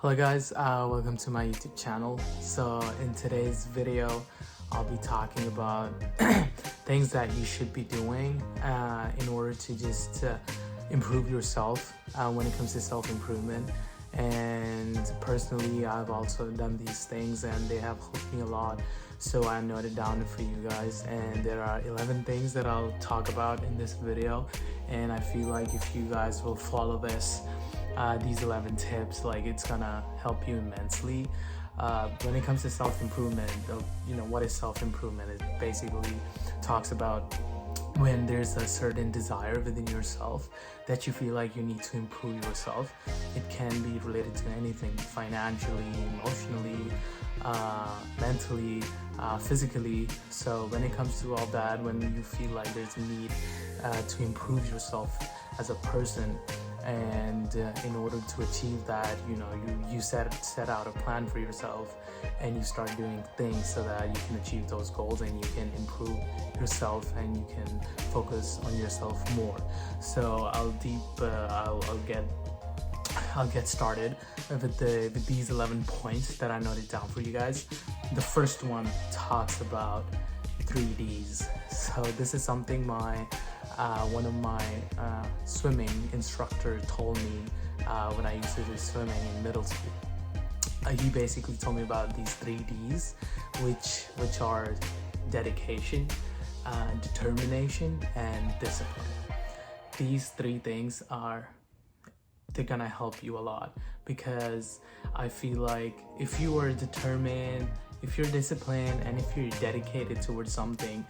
Hello guys, welcome to my YouTube channel. So in today's video, I'll be talking about things that you should be doing in order to just improve yourself when it comes to self-improvement. And personally, I've also done these things and they have helped me a lot. So I noted down for you guys, and there are 11 things that I'll talk about in this video. And I feel like if you guys will follow these 11 tips, like it's gonna help you immensely. When it comes to self-improvement, what is self-improvement? It basically talks about when there's a certain desire within yourself that you feel like you need to improve yourself. It can be related to anything: financially, emotionally, mentally, physically. So when it comes to all that, when you feel like there's a need to improve yourself as a person, and in order to achieve that, you set out a plan for yourself, and you start doing things so that you can achieve those goals and you can improve yourself and you can focus on yourself more. So I'll get started with these 11 points that I noted down for you guys. The first one talks about 3Ds. So this is something one of my swimming instructor told me when I used to do swimming in middle school. He basically told me about these 3Ds, which are dedication, determination, and discipline. These three things they're gonna help you a lot, because I feel like if you are determined, if you're disciplined, and if you're dedicated towards something,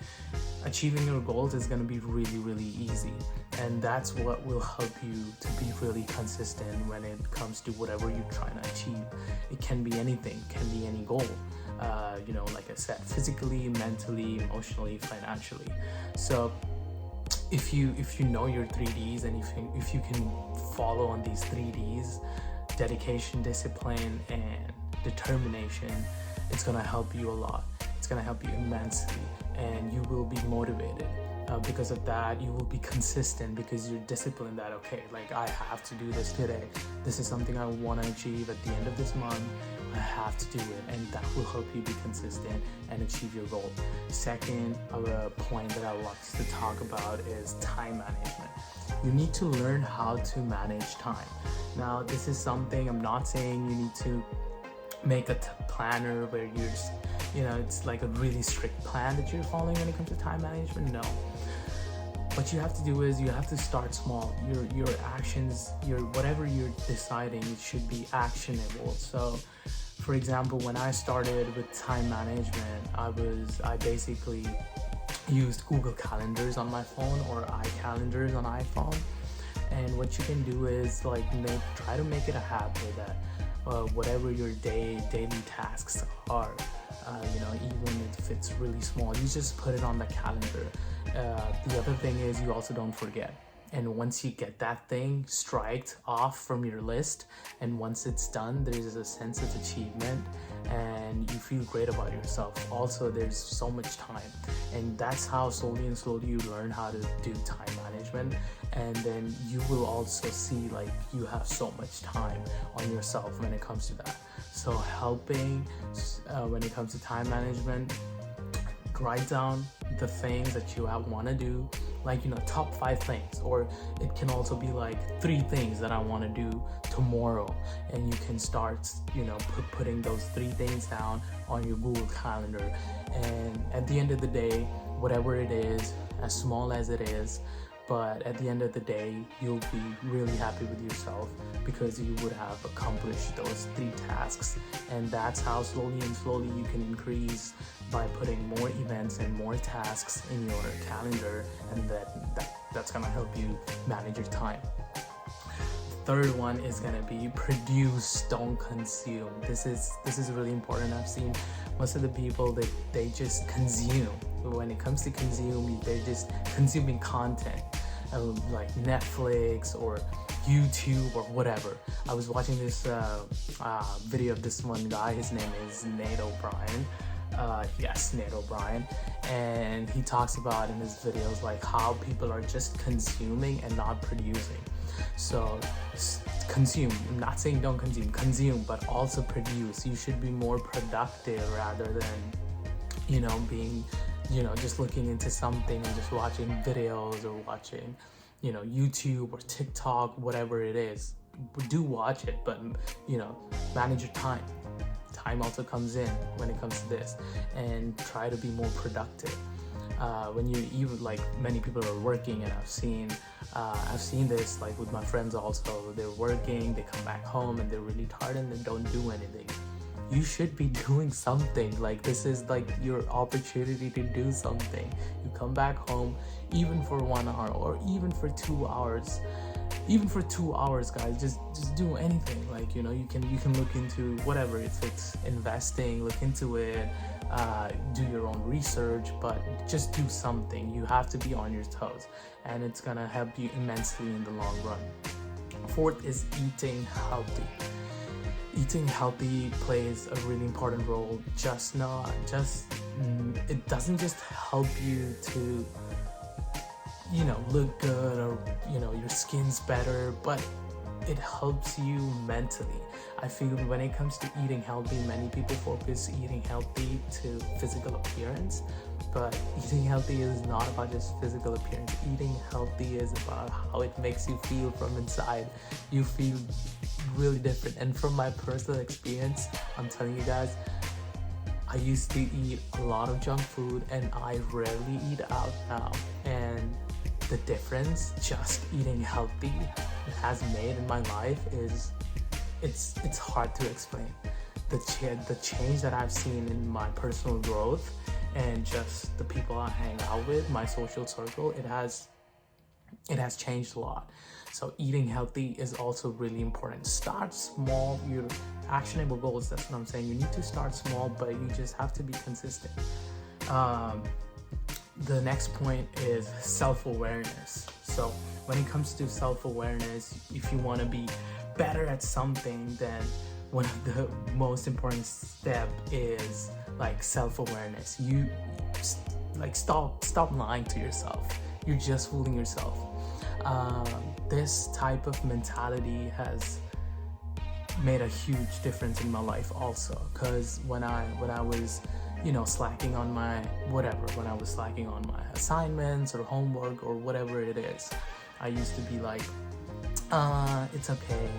achieving your goals is going to be really, really easy. And that's what will help you to be really consistent when it comes to whatever you're trying to achieve. It can be anything, can be any goal, like I said, physically, mentally, emotionally, financially. So if you know your 3Ds, and if you can follow on these 3Ds, dedication, discipline, and determination, it's gonna help you a lot. It's gonna help you immensely, and you will be motivated. Because of that, you will be consistent, because you're disciplined that, okay, like I have to do this today. This is something I want to achieve at the end of this month. I have to do it, and that will help you be consistent and achieve your goal. Second point that I would like to talk about is time management. You need to learn how to manage time. Now, this is something I'm not saying you need to make a planner where you're just, it's like a really strict plan that you're following when it comes to time management. No. What you have to do is you have to start small. Your actions, whatever you're deciding, it should be actionable. So, for example, when I started with time management, I basically used Google Calendars on my phone, or iCalendars on iPhone. And what you can do is try to make it a habit that whatever your daily tasks are, even if it's really small, you just put it on the calendar. The other thing is you also don't forget. And once you get that thing striked off from your list, and once it's done, there's a sense of achievement and you feel great about yourself. Also, there's so much time, and that's how slowly you learn how to do time management. And then you will also see like you have so much time on yourself when it comes to that. So helping when it comes to time management, write down the things that you want to do, top 5 things, or it can also be like 3 things that I want to do tomorrow, and you can start putting those 3 things down on your Google Calendar. And at the end of the day, whatever it is, as small as it is, but at the end of the day, you'll be really happy with yourself, because you would have accomplished those 3 tasks. And that's how slowly you can increase by putting more events and more tasks in your calendar, and that's gonna help you manage your time. Third one is gonna be produce, don't consume. This is really important. I've seen most of the people that they just consume. When it comes to consume, they're just consuming content, like Netflix or YouTube or whatever. I was watching this video of this one guy. His name is Nate O'Brien. Nate O'Brien, and he talks about in his videos like how people are just consuming and not producing. So consume. I'm not saying don't consume, but also produce. You should be more productive rather than, being, just looking into something and just watching videos or watching, YouTube or TikTok, whatever it is. Do watch it, but, manage your time. Time also comes in when it comes to this, and try to be more productive. When you even, like, many people are working, and I've seen this, like, with my friends also. They're working, they come back home and they're really tired and they don't do anything. You should be doing something. Like, this is like your opportunity to do something. You come back home, even for 1 hour or even for 2 hours. Even for 2 hours, guys, just do anything. Like, you can look into whatever. If it's investing, look into it. Do your own research, but just do something. You have to be on your toes, and it's gonna help you immensely in the long run. Fourth is eating healthy. Eating healthy plays a really important role. It doesn't just help you to, look good, or, your skin's better, but it helps you mentally. I feel when it comes to eating healthy, many people focus eating healthy to physical appearance, but eating healthy is not about just physical appearance. Eating healthy is about how it makes you feel from inside. You feel really different. And from my personal experience, I'm telling you guys, I used to eat a lot of junk food, and I rarely eat out now. And the difference just eating healthy has made in my life is it's hard to explain. The change that I've seen in my personal growth and just the people I hang out with, my social circle, it has changed a lot. So eating healthy is also really important. Start small. Your actionable goals, that's what I'm saying. You need to start small, but you just have to be consistent. The next point is self-awareness. So when it comes to self-awareness, if you want to be better at something, then one of the most important step is like self-awareness. You stop lying to yourself. You're just fooling yourself. This type of mentality has made a huge difference in my life also, because when I was slacking on my when I was slacking on my assignments or homework or whatever it is, I used to be like, it's okay,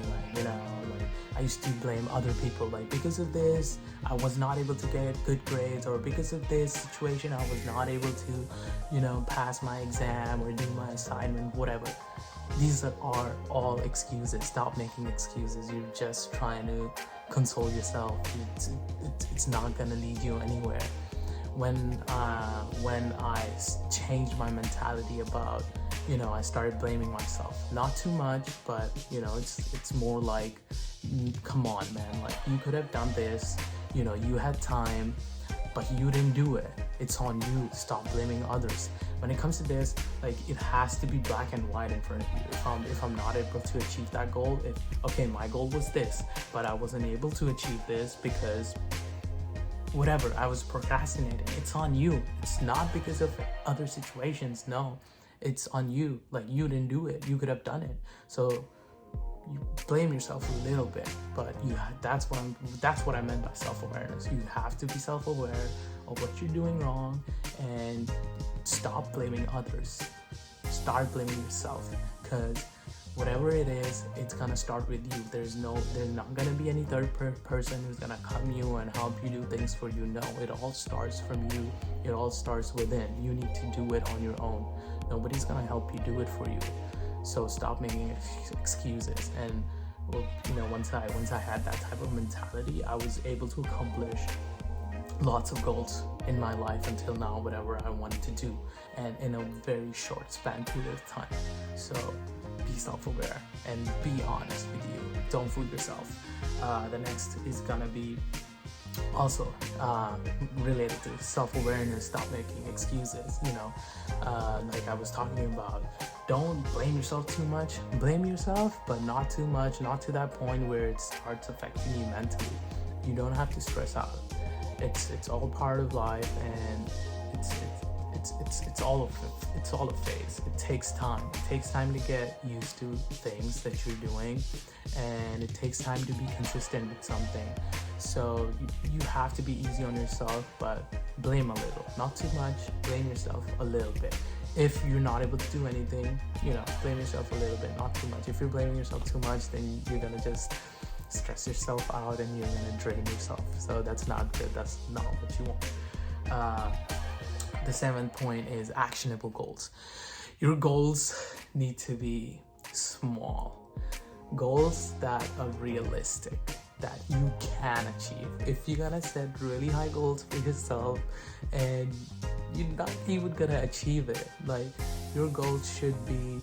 I used to blame other people, like, because of this I was not able to get good grades, or because of this situation I was not able to pass my exam or do my assignment, whatever. These are all excuses. Stop making excuses. You're just trying to console yourself. It's not gonna lead you anywhere. When I changed my mentality about, I started blaming myself. Not too much, but it's more like, come on, man, like, you could have done this, you had time, but you didn't do it. It's on you. Stop blaming others. When it comes to this, like, it has to be black and white in front of you. If I'm not able to achieve that goal, my goal was this, but I wasn't able to achieve this because whatever, I was procrastinating. It's on you. It's not because of other situations. No, it's on you. Like, you didn't do it. You could have done it. So you blame yourself a little bit, but that's what I meant by self-awareness. You have to be self-aware of what you're doing wrong and stop blaming others. Start blaming yourself, because whatever it is, it's gonna start with you. There's not gonna be any third person who's gonna come you and help you do things for you. No, it all starts from you. It all starts within. You need to do it on your own. Nobody's gonna help you do it for you. So stop making excuses. And once I had that type of mentality, I was able to accomplish lots of goals in my life until now, whatever I wanted to do, and in a very short span period of time. So be self-aware and be honest with you. Don't fool yourself. The next is gonna be also related to self-awareness. Stop making excuses. Like I was talking about, don't blame yourself too much. Blame yourself, but not too much, not to that point where it starts affecting you mentally. You don't have to stress out. It's all part of life, and it's all a phase. It takes time. It takes time to get used to things that you're doing, and it takes time to be consistent with something. So you have to be easy on yourself, but blame a little, not too much. Blame yourself a little bit. If you're not able to do anything, blame yourself a little bit, not too much. If you're blaming yourself too much, then you're gonna just stress yourself out and you're gonna drain yourself. So that's not good. That's not what you want. The 7th point is actionable goals. Your goals need to be small. Goals that are realistic, that you can achieve. If you're gonna set really high goals for yourself and you're not even gonna achieve it, like, your goals should be,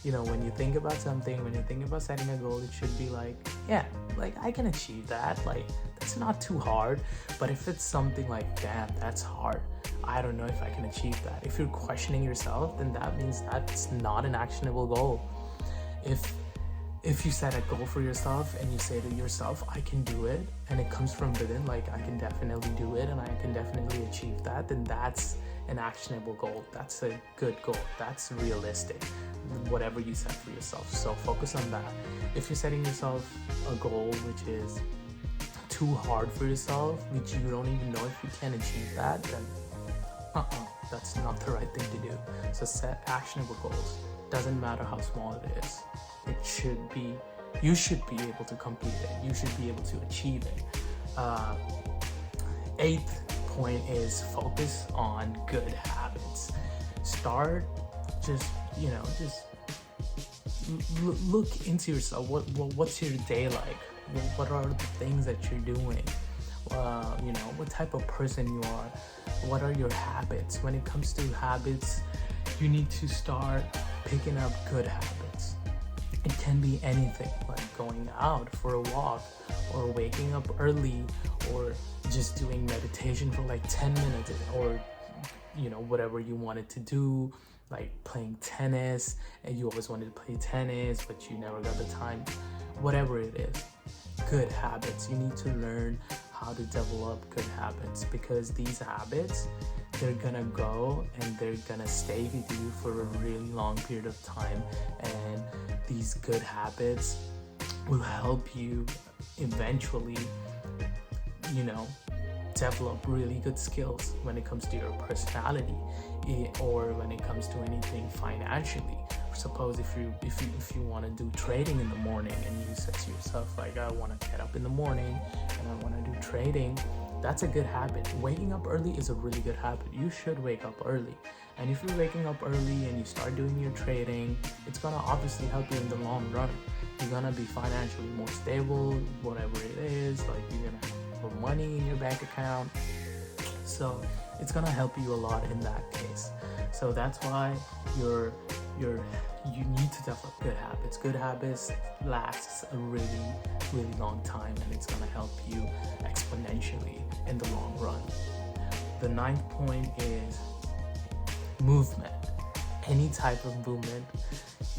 when you think about something, when you think about setting a goal, it should be like, yeah, like, I can achieve that. Like, that's not too hard. But if it's something like, damn, that's hard, I don't know if I can achieve that. If you're questioning yourself, then that means that's not an actionable goal. If you set a goal for yourself and you say to yourself, I can do it, and it comes from within, like, I can definitely do it and I can definitely achieve that, then that's an actionable goal. That's a good goal. That's realistic, whatever you set for yourself. So focus on that. If you're setting yourself a goal which is too hard for yourself, which you don't even know if you can achieve that, then that's not the right thing to do. So set actionable goals. Doesn't matter how small it is. You should be able to complete it. You should be able to achieve it. 8th point is focus on good habits. Start look into yourself. What's your day like? What are the things that you're doing? What type of person you are? What are your habits? When it comes to habits, you need to start picking up good habits. It can be anything, like going out for a walk, or waking up early, or just doing meditation for like 10 minutes, or whatever you wanted to do, like playing tennis, and you always wanted to play tennis but you never got the time. Whatever it is, good habits. You need to learn how to develop good habits, because these habits, they're gonna go and they're gonna stay with you for a really long period of time, and these good habits will help you eventually develop really good skills when it comes to your personality, or when it comes to anything financially. Suppose if you want to do trading in the morning, and you say to yourself, like, I want to get up in the morning and I want to do trading, that's a good habit. Waking up early is a really good habit. You should wake up early. And if you're waking up early and you start doing your trading, it's gonna obviously help you in the long run. You're gonna be financially more stable, whatever it is. Like, you're gonna have more money in your bank account. So it's gonna help you a lot in that case. So that's why you need to develop good habits. Good habits lasts a really, really long time, and it's gonna help you exponentially in the long run. The 9th point is movement. Any type of movement,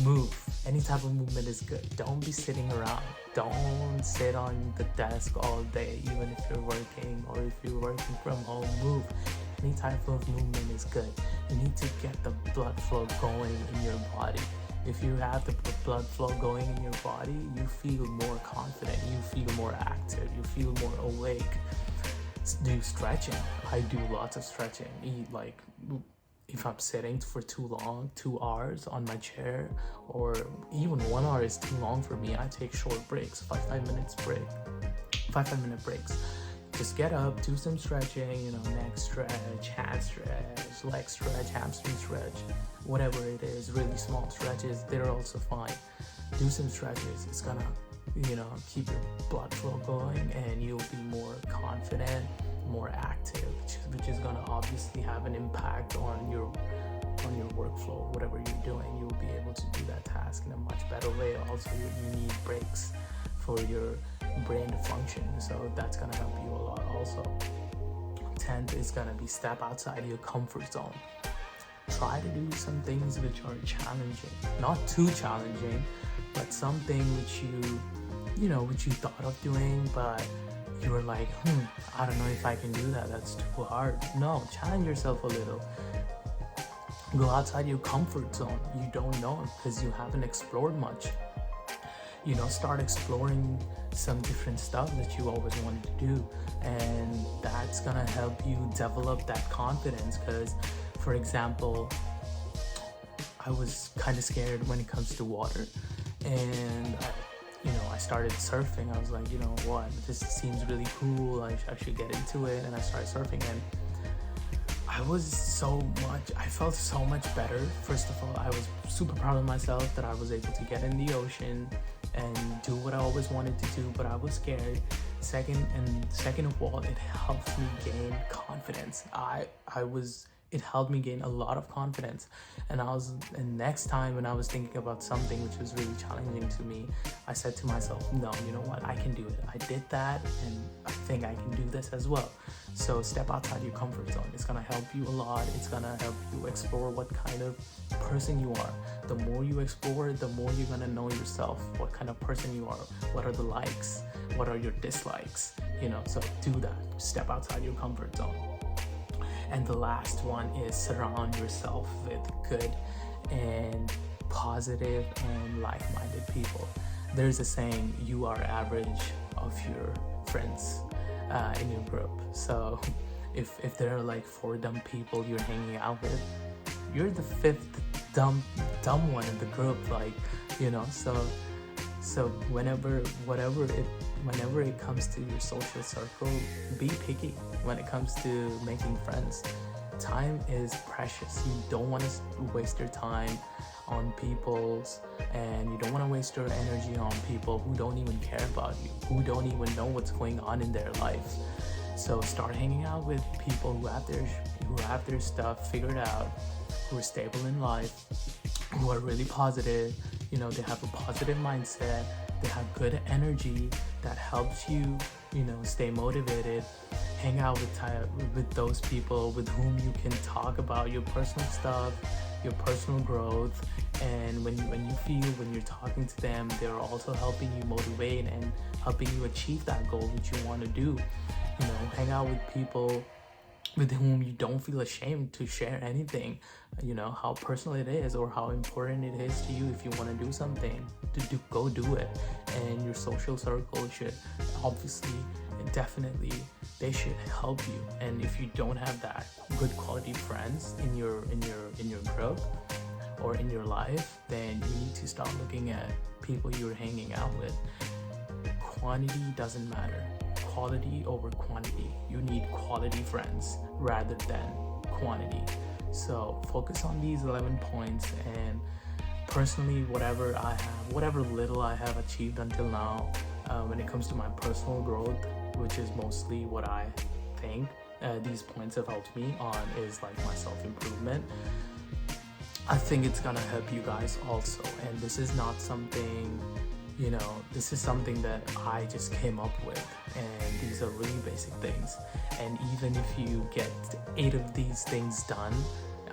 move. Any type of movement is good. Don't be sitting around. Don't sit on the desk all day, even if you're working, or if you're working from home. Move. Any type of movement is good. You need to get the blood flow going in your body. If you have the blood flow going in your body, you feel more confident, you feel more active, you feel more awake. Do stretching. I do lots of stretching. Like, if I'm sitting for too long, 2 hours on my chair, or even 1 hour is too long for me, I take short breaks, 5-minute breaks. Just get up, do some stretching, neck stretch, hand stretch, leg stretch, hamstring stretch, whatever it is. Really small stretches, they're also fine. Do some stretches. It's gonna, keep your blood flow going, and you'll be more confident, more active, which is gonna obviously have an impact on your workflow. Whatever you're doing, you'll be able to do that task in a much better way. Also, you need breaks for your brain to function, so that's gonna help you a lot also. 10th is gonna be step outside your comfort zone. Try to do some things which are challenging, not too challenging, but something which you thought of doing, but you were like, I don't know if I can do that, that's too hard. No, challenge yourself a little. Go outside your comfort zone. You don't know because you haven't explored much. Start exploring some different stuff that you always wanted to do, and that's gonna help you develop that confidence. Because, for example, I was kind of scared when it comes to water, and I started surfing. I was like, you know what, this seems really cool, I should get into it. And I started surfing, and I felt so much better. First of all, I was super proud of myself that I was able to get in the ocean and do what I always wanted to do, but I was scared. Second of all, it helped me gain confidence. It helped me gain a lot of confidence. And next time when I was thinking about something which was really challenging to me, I said to myself, no, you know what, I can do it. I did that, and I think I can do this as well. So step outside your comfort zone. It's gonna help you a lot. It's gonna help you explore what kind of person you are. The more you explore, the more you're gonna know yourself, what kind of person you are, what are the likes, what are your dislikes, so do that. Step outside your comfort zone. And the last one is surround yourself with good and positive and like-minded people. There's a saying, you are average of your friends in your group. So if there are like 4 dumb people you're hanging out with, you're the 5th dumb one in the group, so whenever it comes to your social circle, be picky when it comes to making friends. Time is precious. You don't want to waste your time on and you don't want to waste your energy on people who don't even care about you, who don't even know what's going on in their life. So start hanging out with people who have their stuff figured out, who are stable in life, who are really positive. They have a positive mindset, they have good energy that helps you, stay motivated. Hang out with those people with whom you can talk about your personal stuff, your personal growth. And when you're talking to them, they're also helping you motivate and helping you achieve that goal which you want to do. Hang out with people with whom you don't feel ashamed to share anything, how personal it is or how important it is to you. If you want to do something, go do it. And your social circle should obviously, definitely, they should help you. And if you don't have that good quality friends in your group or in your life, then you need to start looking at people you're hanging out with. Quantity doesn't matter. Quality over quantity. You need quality friends rather than quantity. So focus on these 11 points, and personally, whatever little I have achieved until now, when it comes to my personal growth, which is mostly what I think these points have helped me on, is like my self-improvement. I think it's gonna help you guys also. And this is not something, this is something that I just came up with, and these are really basic things. And even if you get 8 of these things done,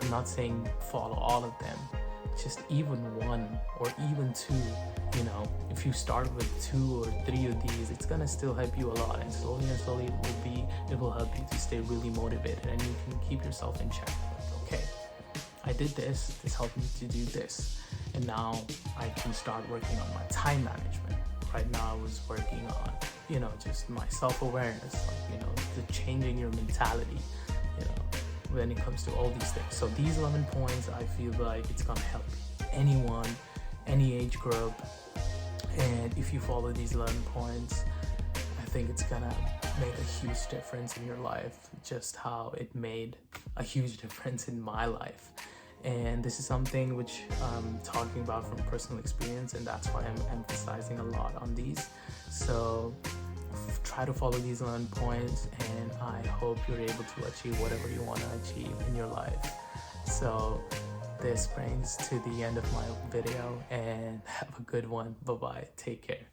I'm not saying follow all of them, just even 1 or even 2, if you start with 2 or 3 of these, it's gonna still help you a lot, and slowly it will help you to stay really motivated, and you can keep yourself in check. Okay, I did this helped me to do this, and now I can start working on my time management. Right now I was working on, just my self-awareness, the changing your mentality, when it comes to all these things. So these 11 points, I feel like it's gonna help anyone, any age group. And if you follow these 11 points, I think it's gonna make a huge difference in your life, just how it made a huge difference in my life. And this is something which I'm talking about from personal experience, and that's why I'm emphasizing a lot on these. So try to follow these 11 points, and I hope you're able to achieve whatever you want to achieve in your life. So this brings to the end of my video, and have a good one. Bye bye. Take care.